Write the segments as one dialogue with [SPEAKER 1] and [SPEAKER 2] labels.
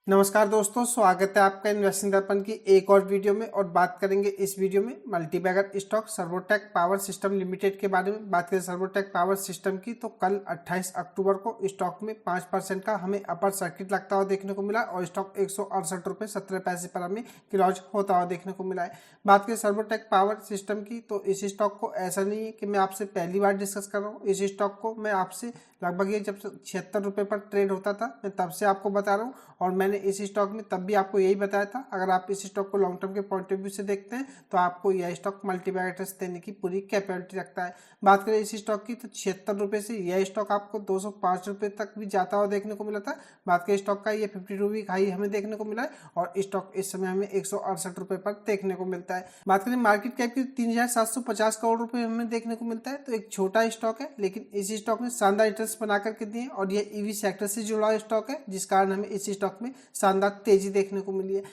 [SPEAKER 1] नमस्कार दोस्तों, स्वागत है आपका इन्वेस्टिंग दर्पण की एक और वीडियो में। और बात करेंगे इस वीडियो में multibagger stock Servotech power system limited के बारे में। बात करें सर्वोटेक पावर सिस्टम की तो कल 28 अक्टूबर को स्टॉक में 5% का हमें अपर सर्किट लगता हुआ देखने को मिला और स्टॉक 168 रुपये 17 पैसे पर हमें क्लोज होता हुआ देखने को मिला है। बात करें सर्वोटेक पावर सिस्टम की तो इस स्टॉक को ऐसा नहीं है कि मैं आपसे पहली बार डिस्कस कर रहा हूँ। इस स्टॉक को मैं आपसे लगभग ये जब 76 रुपये पर ट्रेड होता था मैं तब से आपको बता रहा हूँ और मैंने इस स्टॉक में तब भी आपको यही बताया था। अगर आप इस स्टॉक को लॉन्ग टर्म के पॉइंट ऑफ व्यू से देखते हैं तो आपको यह स्टॉक मल्टीबैगर टेस्ट देने की पूरी कैपेबिलिटी रखता है। बात करें इस स्टॉक की तो 76 रुपये से यह स्टॉक आपको 205 रुपये तक भी जाता हुआ देखने को मिला था। बात करें स्टॉक का ये 52 वीक हाई हमें देखने को मिला है और स्टॉक इस समय हमें 168 रुपये पर देखने को मिलता है। बात करें मार्केट कैप की 3750 करोड़ रुपये हमें देखने को मिलता है। तो एक छोटा स्टॉक है लेकिन इस स्टॉक ने शानदार रिटर्न्स बना करके दिए और यह ईवी सेक्टर से जुड़ा स्टॉक है जिस कारण हमें इस स्टॉक में शानदार तेजी देखने को मिली है।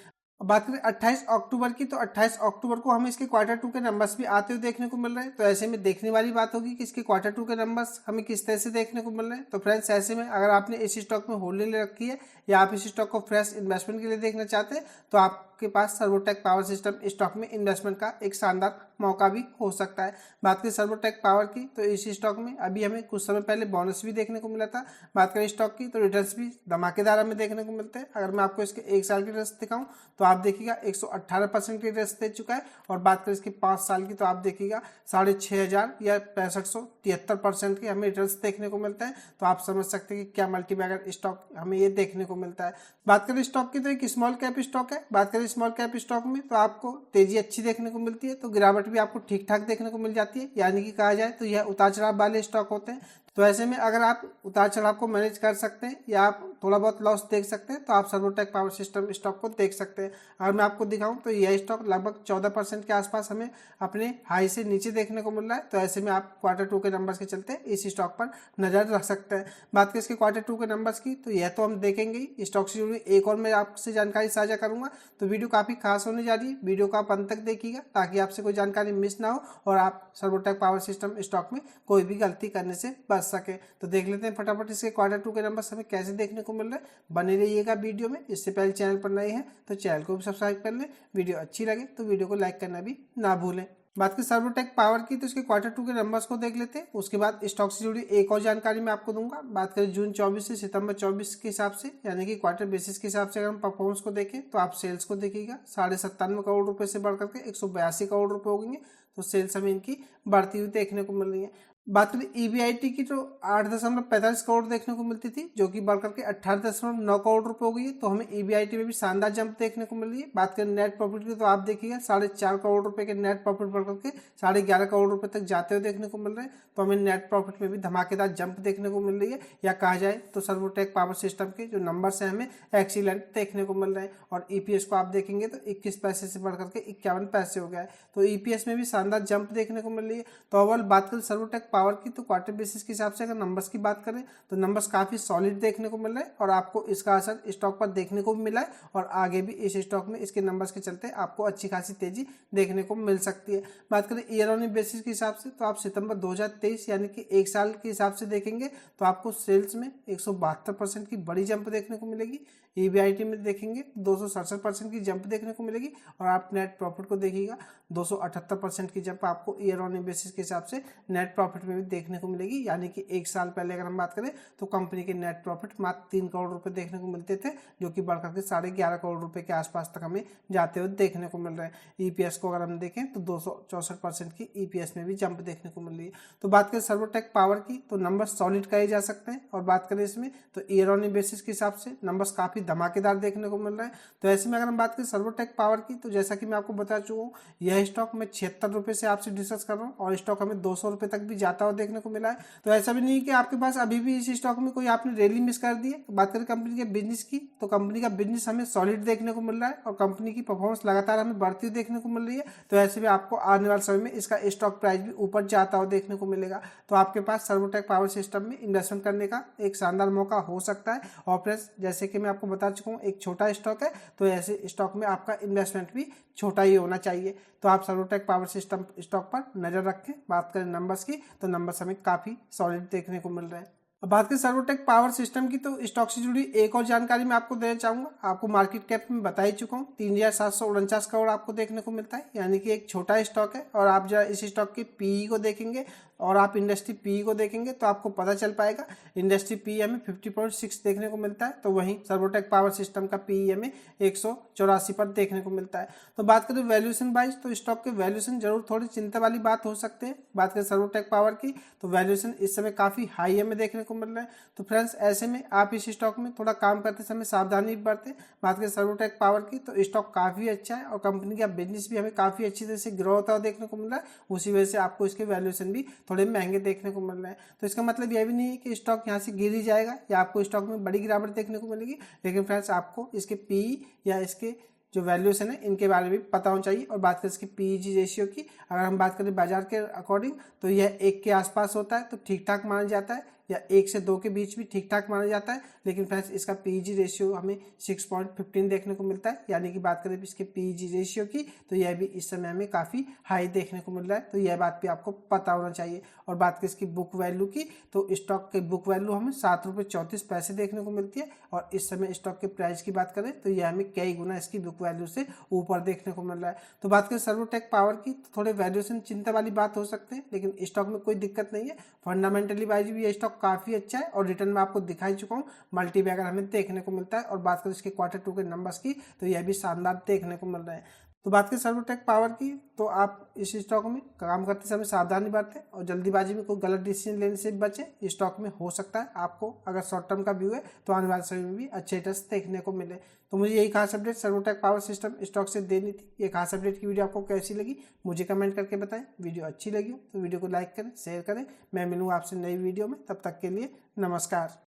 [SPEAKER 1] अब बात करें 28 अक्टूबर की तो 28 अक्टूबर को हमें इसके क्वार्टर टू के नंबर्स भी आते हुए देखने को मिल रहे हैं। तो ऐसे में देखने वाली बात होगी कि इसके क्वार्टर टू के नंबर्स हमें किस तरह से देखने को मिल रहे हैं। तो फ्रेंड्स, ऐसे में अगर आपने इस स्टॉक में होल्डिंग ले रखी है या आप इस स्टॉक को फ्रेश इन्वेस्टमेंट के लिए देखना चाहते हैं तो आपके पास सर्वोटेक पावर सिस्टम स्टॉक में इन्वेस्टमेंट का एक शानदार मौका भी हो सकता है। बात करें सर्वोटेक पावर की तो इस स्टॉक में अभी हमें कुछ समय पहले बोनस भी देखने को मिला था। बात करें स्टॉक की तो रिटर्न्स भी धमाकेदार हमें देखने को मिलते हैं। अगर मैं आपको इसके एक साल की रिटर्न्स दिखाऊं तो आप देखिएगा 118% की रिटर्न्स दे चुका है और बात करें इसकी 5 साल की तो आप देखिएगा 6500 या 6573% की हमें रिटर्न्स देखने को मिलता है। तो आप समझ सकते हैं कि क्या मल्टीबैगर स्टॉक हमें ये देखने को मिलता है। बात करें स्टॉक की तो एक स्मॉल कैप स्टॉक है। बात करें स्मॉल कैप स्टॉक में तो आपको तेजी अच्छी देखने को मिलती है तो गिरावट भी आपको ठीक ठाक देखने को मिल जाती है। यानी कि कहा जाए तो यह उतार चढ़ाव वाले स्टॉक होते हैं। तो ऐसे में अगर आप उतार चढ़ाव को मैनेज कर सकते हैं या आप थोड़ा बहुत लॉस देख सकते हैं तो आप सर्वोटेक पावर सिस्टम स्टॉक को देख सकते हैं। अगर मैं आपको दिखाऊं तो यह स्टॉक लगभग 14% के आसपास हमें अपने हाई से नीचे देखने को मिल रहा है। तो ऐसे में आप क्वार्टर टू के नंबर्स के चलते इस स्टॉक पर नजर रख सकते हैं। बात करें इसके क्वार्टर टू के नंबर्स की तो यह तो हम देखेंगे ही। स्टॉक से जुड़ी एक और मैं आपसे जानकारी साझा करूंगा तो वीडियो काफी खास होने जा रही है। वीडियो को आप अंत तक देखिएगा ताकि आपसे कोई जानकारी मिस ना हो और आप सर्वोटेक पावर सिस्टम स्टॉक में कोई भी गलती करने से बच सके। तो देख लेते हैं फटाफट इसके क्वार्टर टू के नंबर्स हमें कैसे देखने को मिल रहे हैं। बने रहिएगा वीडियो में। इससे पहले चैनल पर नए हैं तो चैनल को भी सब्सक्राइब कर लें। वीडियो अच्छी लगे तो वीडियो को लाइक करना भी ना भूलें। बात करें सर्वोटेक पावर की तो इसके क्वार्टर टू के नंबर्स को देख लेते हैं। उसके बाद स्टॉक से जुड़ी एक और जानकारी मैं आपको दूंगा। बात करें जून 24 से सितंबर 24 के हिसाब से यानी कि क्वार्टर बेसिस के हिसाब से अगर हम परफॉर्मेंस को देखें तो आप सेल्स को देखिएगा 97.5 करोड़ रुपए से बढ़ करके 182 करोड़ रुपए हो गई। तो सेल्स हमें इनकी बढ़ती हुई देखने को मिल रही है। बात करें ईबीआईटी की तो 8.45 करोड़ देखने को मिलती थी जो कि बढ़कर के 18.9 करोड़ रुपए हो गई है। तो हमें ईबीआईटी में भी शानदार जंप देखने को मिल रही है। बात करें नेट प्रॉफिट की तो आप देखिएगा 4.5 करोड़ रुपए के नेट प्रॉफिट बढ़कर के 11.5 करोड़ रुपए तक जाते हुए देखने को मिल रहे हैं। तो हमें नेट प्रॉफिट में भी धमाकेदार जंप देखने को मिल रही है या कहा जाए तो सर्वोटेक पावर सिस्टम के जो नंबर्स हैं हमें एक्सीलेंट देखने को मिल रहे हैं। और ईपीएस को आप देखेंगे तो 21 पैसे से बढ़कर के 51 पैसे हो गया है। तो ईपीएस में भी शानदार जंप देखने को मिल रही है। तो ओवरऑल बात करें सर्वोटेक पावर की तो क्वार्टर बेसिस के हिसाब से अगर नंबर्स की बात करें तो नंबर्स काफी सॉलिड देखने को मिल रहे हैं और आपको इसका असर स्टॉक पर देखने को भी मिला है और आगे भी इस स्टॉक में इसके नंबर्स के चलते आपको अच्छी खासी तेजी देखने को मिल सकती है। बात करें ईयर ऑन बेसिस के हिसाब से तो आप सितंबर 2023 यानी कि एक साल के हिसाब से देखेंगे तो आपको सेल्स में 172% की बड़ी जंप देखने को मिलेगी। ईबीआईटी में देखेंगे 267% की जंप देखने को मिलेगी और आप नेट प्रॉफिट को देखिएगा 278% की जंप आपको ईयर ऑन बेसिस के हिसाब से नेट प्रॉफिट में भी देखने को मिलेगी। यानी कि एक साल पहले अगर हम बात करें तो कंपनी के नेट प्रॉफिट मात्र 3 करोड़ रुपए देखने को मिलते थे जो कि बढ़कर के 11.5 करोड़ रुपए के आसपास तक हमें जाते हुए देखने को मिल रहे हैं। ईपीएस को अगर हम देखें तो 264% की ईपीएस में भी जंप देखने को मिल रही है। तो बात करें सर्वोटेक पावर की तो नंबर सॉलिड कहे जा सकते हैं और बात करें इसमें तो ईयर ऑन बेसिस के हिसाब से नंबर्स काफी धमाकेदार देखने को मिल रहे हैं। तो ऐसे में अगर हम बात करें सर्वोटेक पावर की तो जैसा कि मैं आपको बता चुका हूँ यह स्टॉक मैं 76 रुपए से आपसे डिस्कस कर रहा हूँ और स्टॉक हमें 200 रुपए तक भी जाता हुआ देखने को मिला है। तो ऐसा भी नहीं कि आपके पास अभी भी इस स्टॉक में कोई आपने रैली मिस कर दी है। बात करें कंपनी के बिजनेस की तो कंपनी का बिजनेस हमें सॉलिड देखने को मिल रहा है और कंपनी की परफॉर्मेंस लगातार हमें बढ़ती हुई देखने को मिल रही है। तो ऐसे में आपको आने वाले समय में इसका स्टॉक प्राइस भी ऊपर जाता हुआ देखने को मिलेगा। तो आपके पास सर्वोटेक पावर सिस्टम में इन्वेस्टमेंट करने का एक शानदार मौका हो सकता है। और प्लस जैसे कि मैं आपको बता चुका हूँ एक छोटा स्टॉक है तो ऐसे स्टॉक में आपका इन्वेस्टमेंट भी छोटा ही होना चाहिए। तो आप सर्वोटेक पावर सिस्टम स्टॉक पर नजर रखें। बात करें नंबर्स की तो नंबर्स हमें काफी सॉलिड देखने को मिल रहे हैं। अब बात करें सर्वोटेक पावर सिस्टम की, तो स्टॉक से जुड़ी एक और जानकारी मैं आपको देना चाहूँगा। आपको मार्केट कैप में बता ही चुका हूँ, 3,749 करोड़ आपको देखने को मिलता है, यानी कि एक छोटा स्टॉक है। और आप जरा इस स्टॉक के पीई को देखेंगे और आप इंडस्ट्री पीई को देखेंगे तो आपको पता चल पाएगा। इंडस्ट्री पीई हमें 50.6 देखने को मिलता है, तो वहीं सर्वोटेक पावर सिस्टम का पीई हमें 184 पर देखने को मिलता है। तो बात करें वैल्यूएशन वाइज, तो स्टॉक के वैल्यूएशन जरूर थोड़ी चिंता वाली बात हो सकते हैं। बात करें सर्वोटेक पावर की, तो वैल्यूएशन इस समय काफ़ी हाई हमें देखने को मिल रहा है। तो फ्रेंड्स, ऐसे में आप इस स्टॉक में थोड़ा काम करते समय सावधानी बरतें। बात करें सर्वोटेक पावर की, तो स्टॉक काफ़ी अच्छा है और कंपनी का बिजनेस भी हमें काफ़ी अच्छी तरह से ग्रो होता हुआ देखने को मिल रहा है। उसी वजह से आपको इसके वैल्यूएशन भी थोड़े महंगे देखने को मिल रहे हैं। तो इसका मतलब यह भी नहीं है कि स्टॉक यहाँ से गिर ही जाएगा या आपको स्टॉक में बड़ी गिरावट देखने को मिलेगी। लेकिन फ्रेंड्स, आपको इसके पीई या इसके जो वैल्यूएशन है इनके बारे में पता होना चाहिए। और बात करें इसकी पीईजी रेशियो की, अगर हम बात करें बाजार के अकॉर्डिंग, तो यह 1 के आसपास होता है, तो ठीक ठाक माना जाता है, या 1 से 2 के बीच भी ठीक ठाक माना जाता है। लेकिन फ्रेंड्स, इसका पीईजी रेशियो हमें 6.15 देखने को मिलता है, यानी कि बात करें इसके पीईजी रेशियो की, तो यह भी इस समय हमें काफ़ी हाई देखने को मिल रहा है। तो यह बात भी आपको पता होना चाहिए। और बात करें इसकी बुक वैल्यू की, तो स्टॉक की बुक वैल्यू हमें 7.34 रुपये देखने को मिलती है। और इस समय स्टॉक के प्राइस की बात करें तो यह हमें कई गुना इसकी बुक वैल्यू से ऊपर देखने को मिल रहा है। तो बात करें सर्वोटेक पावर की, तो थोड़े वैल्यूएशन चिंता वाली बात हो सकते हैं, लेकिन स्टॉक में कोई दिक्कत नहीं है। फंडामेंटली वाइज भी ये स्टॉक काफ़ी अच्छा है और रिटर्न में आपको दिखा ही चुका हूँ, मल्टी बैगर हमें देखने को मिलता है। और बात करें इसके Q2 के नंबर्स की, तो यह भी शानदार देखने को मिल रहे हैं। तो बात करें सर्वोटेक पावर की, तो आप इस स्टॉक में काम करते समय सावधानी बरतें और जल्दीबाजी में कोई गलत डिसीजन लेने से बचें। स्टॉक में हो सकता है आपको अगर शॉर्ट टर्म का व्यू है तो आने वाले समय में भी अच्छे रिटर्न्स देखने को मिले। तो मुझे यही खास update Servotech power system stock से देनी थी। ये खास अपडेट की वीडियो आपको कैसी लगी मुझे कमेंट करके बताएं। वीडियो अच्छी लगी हो तो वीडियो को लाइक करें, शेयर करें। मैं मिलूंगा आपसे नई वीडियो में, तब तक के लिए नमस्कार।